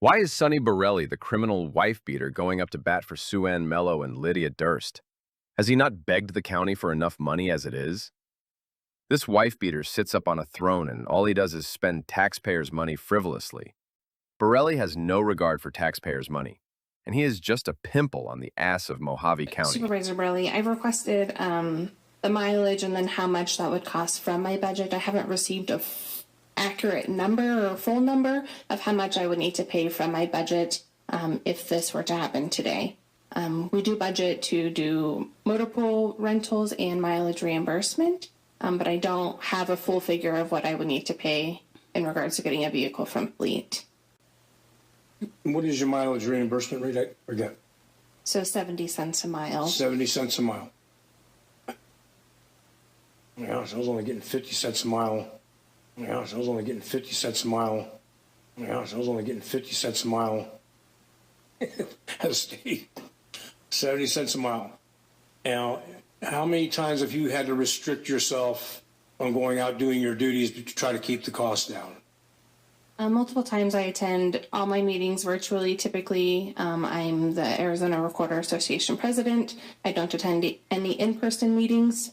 Why is Sonny Borrelli, the criminal wife-beater, going up to bat for Sue Ann Mello and Lydia Durst? Has he not begged the county for enough money as it is? This wife-beater sits up on a throne and all he does is spend taxpayers' money frivolously. Borrelli has no regard for taxpayers' money, and he is just a pimple on the ass of Mojave County. Supervisor Borrelli, I've requested the mileage and then how much that would cost from my budget. I haven't received a accurate number or full number of how much I would need to pay from my budget if this were to happen today. We do budget to do motor pool rentals and mileage reimbursement, but I don't have a full figure of what I would need to pay in regards to getting a vehicle from fleet. What is your mileage reimbursement rate? I forget. So 70 cents a mile. 70 cents a mile. Yeah, so I was only getting 50 cents a mile. Yeah, so I was only getting 50 cents a mile. Yeah, so I was only getting 50 cents a mile. At a state. 70 cents a mile. Now, how many times have you had to restrict yourself on going out doing your duties to try to keep the cost down? Multiple times I attend all my meetings virtually. Typically, I'm the Arizona Recorder Association president. I don't attend any in-person meetings.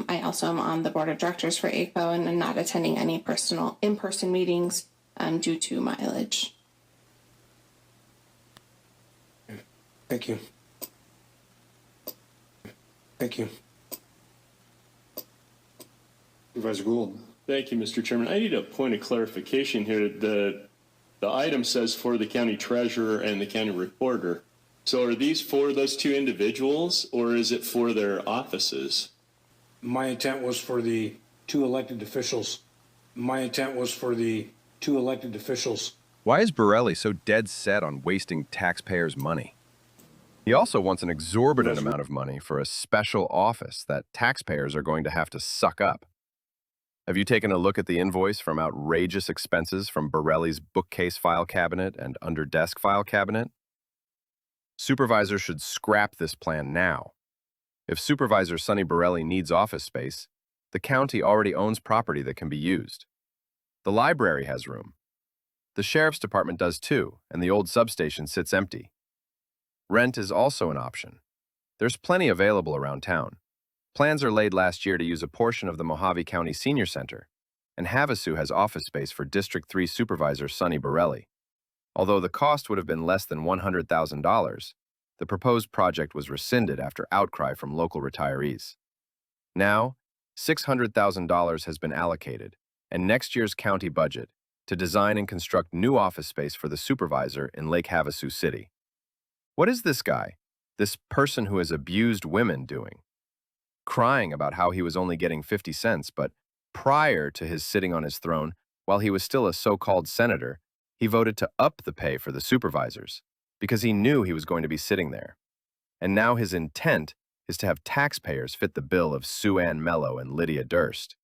I also am on the board of directors for ACO and I'm not attending any in-person meetings due to mileage. Thank you. Thank you. Supervisor Gould. Thank you, Mr. Chairman. I need a point of clarification here. The item says for the county treasurer and the county recorder. So are these for those two individuals or is it for their offices? My intent was for the two elected officials. My intent was for the two elected officials. Why is Borrelli so dead set on wasting taxpayers' money? He also wants an exorbitant amount of money for a special office that taxpayers are going to have to suck up. Have you taken a look at the invoice from outrageous expenses from Borrelli's bookcase file cabinet and under-desk file cabinet? Supervisors should scrap this plan now. If Supervisor Sonny Borrelli needs office space, the county already owns property that can be used. The library has room. The sheriff's department does too, and the old substation sits empty. Rent is also an option. There's plenty available around town. Plans are laid last year to use a portion of the Mojave County Senior Center, and Havasu has office space for District 3 Supervisor Sonny Borrelli. Although the cost would have been less than $100,000, the proposed project was rescinded after outcry from local retirees. Now, $600,000 has been allocated, and next year's county budget, to design and construct new office space for the supervisor in Lake Havasu City. What is this guy, this person who has abused women, doing? Crying about how he was only getting 50 cents, but prior to his sitting on his throne, while he was still a so-called senator, he voted to up the pay for the supervisors because he knew he was going to be sitting there. And now his intent is to have taxpayers fit the bill of Sue Ann Mello and Lydia Durst.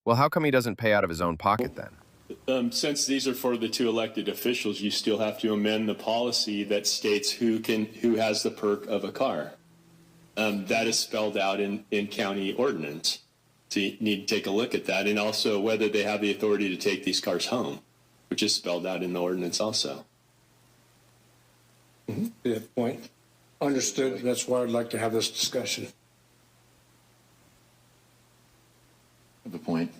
Well, how come he doesn't pay out of his own pocket then? Since these are for the two elected officials, you still have to amend the policy that states who has the perk of a car. That is spelled out in county ordinance. So you need to take a look at that, and also whether they have the authority to take these cars home, which is spelled out in the ordinance also. Good point. Understood. That's why I'd like to have this discussion. Have a point.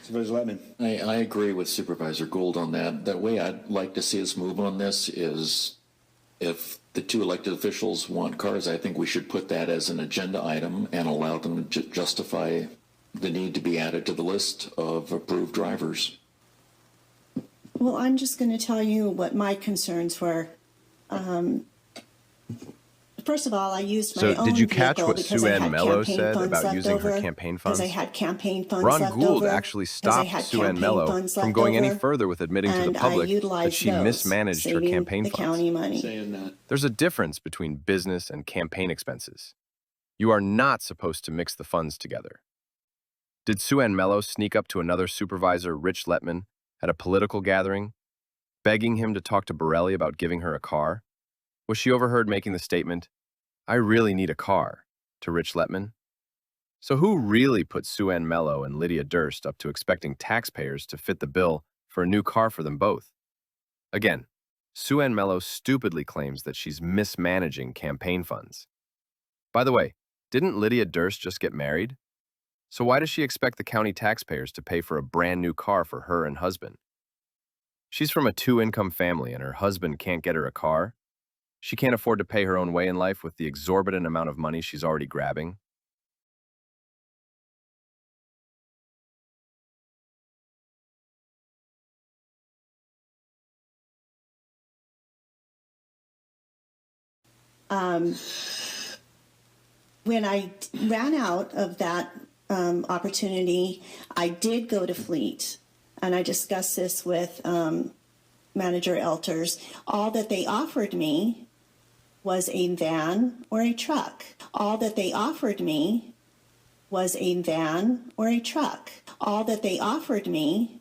Supervisor Lettman. I agree with Supervisor Gould on that. The way I'd like to see us move on this is if the two elected officials want cars, I think we should put that as an agenda item and allow them to justify the need to be added to the list of approved drivers. Well, I'm just going to tell you what my concerns were. First of all, I used my own So did you catch vehicle what because Sue I Ann had Mello campaign said funds about left using her over, campaign funds? because I had campaign funds Ron left Gould over, actually because I stopped had Sue Ann campaign Mello funds from left going any over, further with admitting to the and I public that utilized she those, mismanaged her saving campaign the funds. county money. Saying that. There's a difference between business and campaign expenses. You are not supposed to mix the funds together. Did Sue Ann Mello sneak up to another supervisor, Rich Letman, at a political gathering, begging him to talk to Borrelli about giving her a car? Was she overheard making the statement, "I really need a car," to Rich Letman? So who really put Sue Ann Mello and Lydia Durst up to expecting taxpayers to fit the bill for a new car for them both? Again, Sue Ann Mello stupidly claims that she's mismanaging campaign funds. By the way, didn't Lydia Durst just get married? So why does she expect the county taxpayers to pay for a brand new car for her and husband? She's from a two-income family and her husband can't get her a car. She can't afford to pay her own way in life with the exorbitant amount of money she's already grabbing. When I ran out of that opportunity, I did go to Fleet, and I discussed this with Manager Elters. All that they offered me was a van or a truck. All that they offered me was a van or a truck. All that they offered me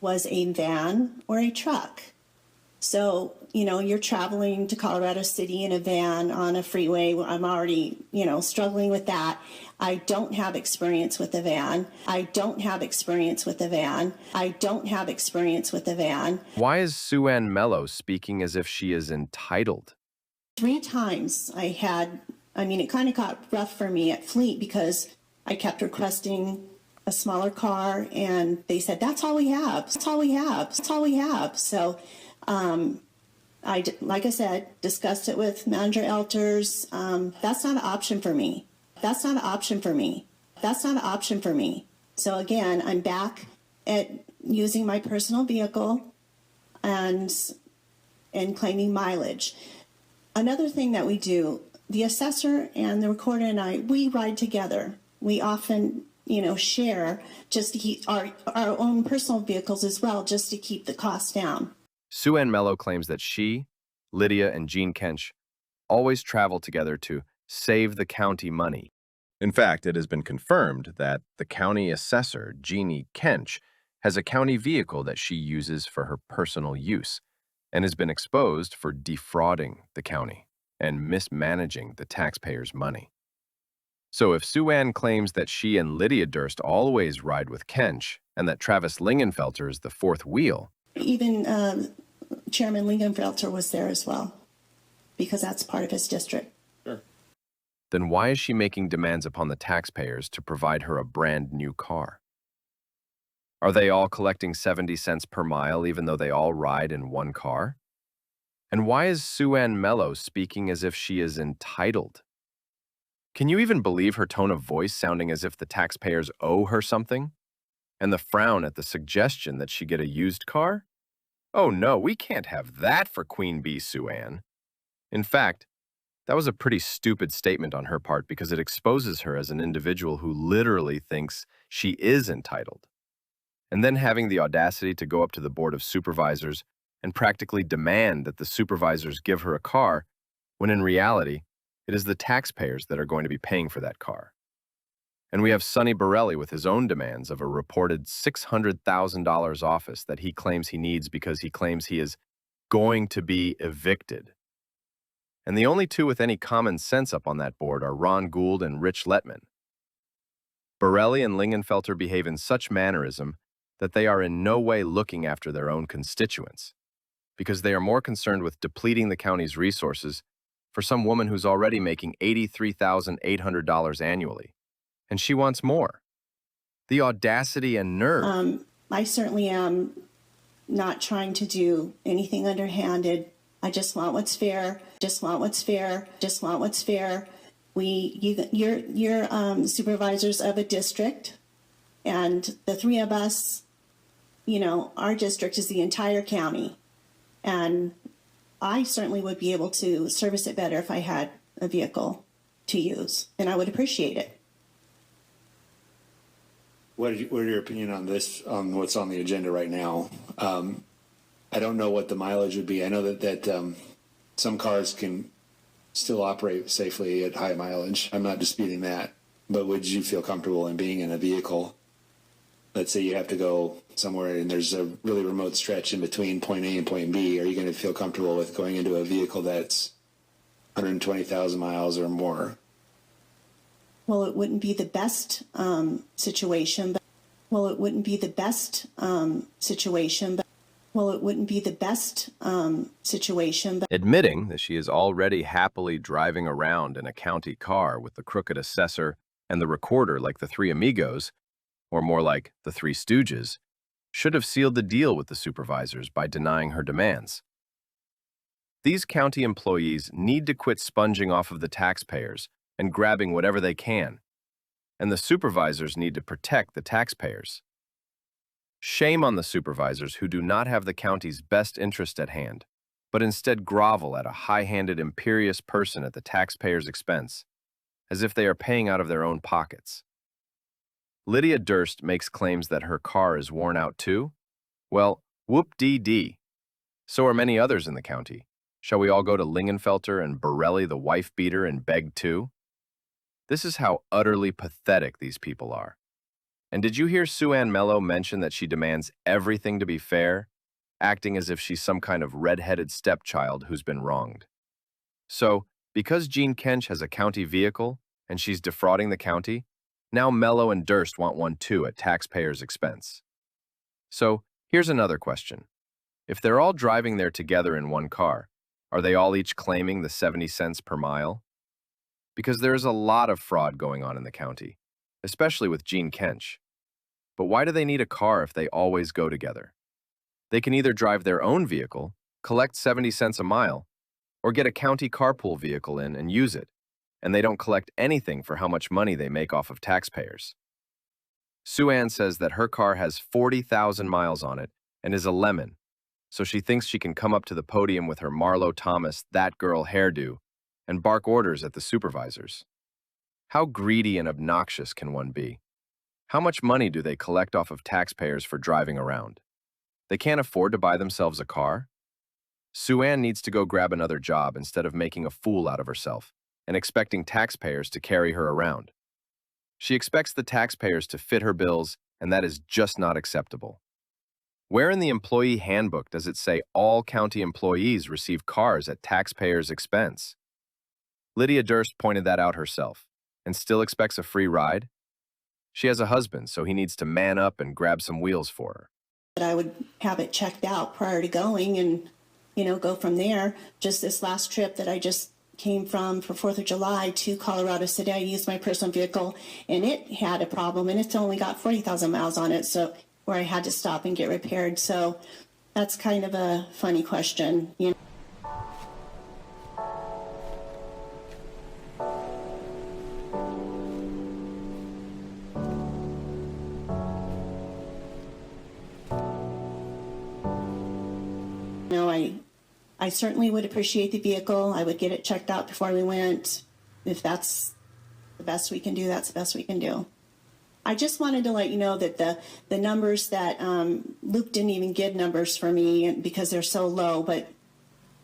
was a van or a truck. So, you know, you're traveling to Colorado City in a van on a freeway. I'm already, struggling with that. I don't have experience with a van. I don't have experience with a van. I don't have experience with a van. Why is Sue Ann Mello speaking as if she is entitled? 3 times it kind of got rough for me at Fleet because I kept requesting a smaller car and they said, that's all we have. That's all we have. That's all we have. So, like I said, discussed it with Manager Elters. That's not an option for me. That's not an option for me. That's not an option for me. So again, I'm back at using my personal vehicle and claiming mileage. Another thing that we do, the assessor and the recorder and I, we ride together. We often, share just to keep our own personal vehicles as well, just to keep the cost down. Sue Ann Mello claims that she, Lydia, and Jean Kench always travel together to save the county money. In fact, it has been confirmed that the county assessor, Jeannie Kench, has a county vehicle that she uses for her personal use and has been exposed for defrauding the county and mismanaging the taxpayers' money. So if Sue Ann claims that she and Lydia Durst always ride with Kench and that Travis Lingenfelter is the fourth wheel, even Chairman Lingenfelter was there as well, because that's part of his district. Sure. Then why is she making demands upon the taxpayers to provide her a brand new car? Are they all collecting 70 cents per mile even though they all ride in one car? And why is Sue Ann Mello speaking as if she is entitled? Can you even believe her tone of voice sounding as if the taxpayers owe her something? And the frown at the suggestion that she get a used car? Oh no, we can't have that for Queen Bee Sue Ann. In fact, that was a pretty stupid statement on her part because it exposes her as an individual who literally thinks she is entitled. And then having the audacity to go up to the Board of Supervisors and practically demand that the supervisors give her a car, when in reality, it is the taxpayers that are going to be paying for that car. And we have Sonny Borrelli with his own demands of a reported $600,000 office that he claims he needs because he claims he is going to be evicted. And the only two with any common sense up on that board are Ron Gould and Rich Letman. Borrelli and Lingenfelter behave in such mannerism that they are in no way looking after their own constituents, because they are more concerned with depleting the county's resources for some woman who's already making $83,800 annually. And she wants more. The audacity and nerve. I certainly am not trying to do anything underhanded. I just want what's fair. Just want what's fair. Just want what's fair. You're supervisors of a district, and the three of us, our district is the entire county, and I certainly would be able to service it better if I had a vehicle to use, and I would appreciate it. What are your opinion on this, on what's on the agenda right now? I don't know what the mileage would be. I know that some cars can still operate safely at high mileage. I'm not disputing that. But would you feel comfortable in being in a vehicle? Let's say you have to go somewhere and there's a really remote stretch in between point A and point B. Are you going to feel comfortable with going into a vehicle that's 120,000 miles or more? Well, it wouldn't be the best situation, but well, it wouldn't be the best situation, but Admitting that she is already happily driving around in a county car with the crooked assessor and the recorder like the Three Amigos, or more like the Three Stooges, should have sealed the deal with the supervisors by denying her demands. These county employees need to quit sponging off of the taxpayers and grabbing whatever they can, and the supervisors need to protect the taxpayers. Shame on the supervisors who do not have the county's best interest at hand, but instead grovel at a high-handed, imperious person at the taxpayers' expense, as if they are paying out of their own pockets. Lydia Durst makes claims that her car is worn out too? Well, whoop-dee-dee. So are many others in the county. Shall we all go to Lingenfelter and Borrelli the wife-beater and beg too? This is how utterly pathetic these people are. And did you hear Sue Ann Mello mention that she demands everything to be fair, acting as if she's some kind of red-headed stepchild who's been wronged? So, because Jean Kench has a county vehicle and she's defrauding the county, now Mello and Durst want one too at taxpayers' expense. So, here's another question. If they're all driving there together in one car, are they all each claiming the 70 cents per mile? Because there is a lot of fraud going on in the county, especially with Jean Kench. But why do they need a car if they always go together? They can either drive their own vehicle, collect 70 cents a mile, or get a county carpool vehicle in and use it, and they don't collect anything for how much money they make off of taxpayers. Sue Ann says that her car has 40,000 miles on it and is a lemon, so she thinks she can come up to the podium with her Marlo Thomas that girl hairdo and bark orders at the supervisors. How greedy and obnoxious can one be? How much money do they collect off of taxpayers for driving around? They can't afford to buy themselves a car? Sue Ann needs to go grab another job instead of making a fool out of herself and expecting taxpayers to carry her around. She expects the taxpayers to fit her bills, and that is just not acceptable. Where in the employee handbook does it say all county employees receive cars at taxpayers' expense? Lydia Durst pointed that out herself, and still expects a free ride? She has a husband, so he needs to man up and grab some wheels for her. I would have it checked out prior to going and, go from there. Just this last trip that I just came from for 4th of July to Colorado City, I used my personal vehicle, and it had a problem, and it's only got 40,000 miles on it, so where I had to stop and get repaired. So that's kind of a funny question, I certainly would appreciate the vehicle. I would get it checked out before we went. If that's the best we can do, that's the best we can do. I just wanted to let you know that the numbers that Luke didn't even give numbers for me because they're so low, but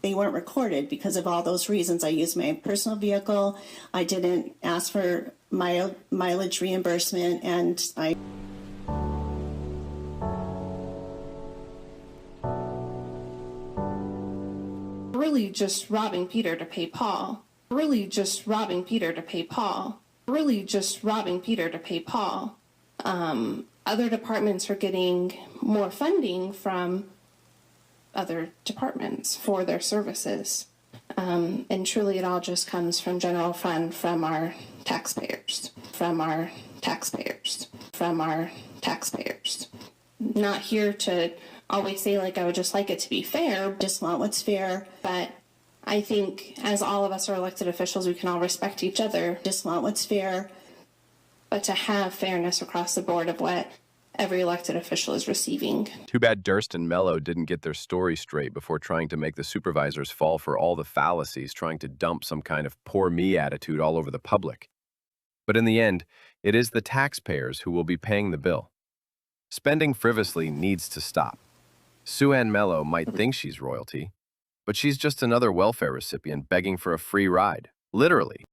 they weren't recorded because of all those reasons. I used my personal vehicle. I didn't ask for mileage reimbursement, and I really just robbing Peter to pay Paul. Really just robbing Peter to pay Paul. Really just robbing Peter to pay Paul. Other departments are getting more funding from other departments for their services. And truly it all just comes from general fund, from our taxpayers, from our taxpayers, from our taxpayers. Not here to always say, like, I would just like it to be fair. Just want what's fair. But I think as all of us are elected officials, we can all respect each other. Just want what's fair. But to have fairness across the board of what every elected official is receiving. Too bad Durst and Mello didn't get their story straight before trying to make the supervisors fall for all the fallacies, trying to dump some kind of poor me attitude all over the public. But in the end, it is the taxpayers who will be paying the bill. Spending frivolously needs to stop. Sue Ann Mello might think she's royalty, but she's just another welfare recipient begging for a free ride, literally.